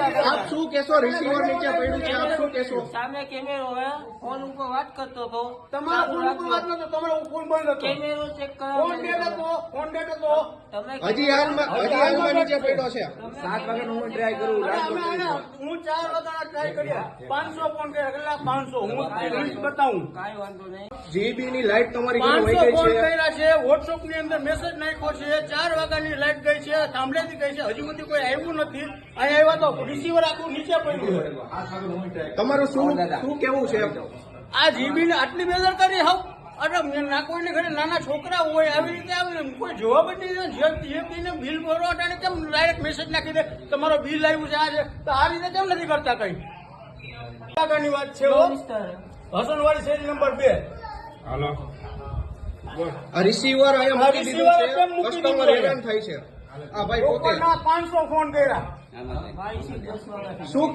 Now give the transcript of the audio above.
આપ શું કહેશો? રિસીવર નીચે પડ્યું છે, આપ શું કહેશો? સામે કેમેરો હે, ફોન ઉપર વાત કરતો હતો. તમારા ફોન ઉપર વાત નતો, તમારો ફોન બંધ હતો. કેમેરો ચેક કરો. ફોન ડેડ હતો, ફોન ડેડ હતો. તમે હજી હાલમાં નીચે પડ્યો છે. 7 વાગ્યાનો હું ટ્રાય કરું. હું 4 વાગ્યાના ટ્રાય કર્યા, 500 ફોન કર્યા, કેટલા 500 હું લિસ્ટ બતાવું. કાંઈ વાંધો નહીં. જીબી ની લાઈટ તમારી ઘરે 500 વહી ફોન ગઈ છે. કર્યા છે, વોટ્સઅપ ની અંદર મેસેજ નાખ્યો છે, 4 વાગ્યાની લાઈટ ગઈ છે, થાંભલેથી ગઈ છે, હજુ સુધી કોઈ આવ્યું નથી. અહીંયા આવ્યા તો રિસીવર આખું નીચે પડ્યું છે. તમારું શું કેવું છે? આ જીબી ને આટલી બેદરકારી હાવ. અરે ના કોઈને ઘરે નાના છોકરા હોય આવી રીતે આવે, કોઈ જવાબ જ નહીં દે. જીબી ને બિલ ભરો અટાણે કેમ ડાયરેક્ટ મેસેજ નાખી દે તમારો બિલ આવ્યું છે આ છે, તો આ રીતે કેમ નથી કરતા કઈ? આગળની વાત છે હસનવાડી શેરી નંબર 2. હાલો આ રિસીવર અહીંયા મૂકી દીધું આ receiver કેમ છે, મૂકી કસ્ટમર દીધું? હેરાન થાય છે. આ ભાઈ પોતે ઉપરના 500 ફોન કર્યા. ભાઈ 10 વાગ્યા શું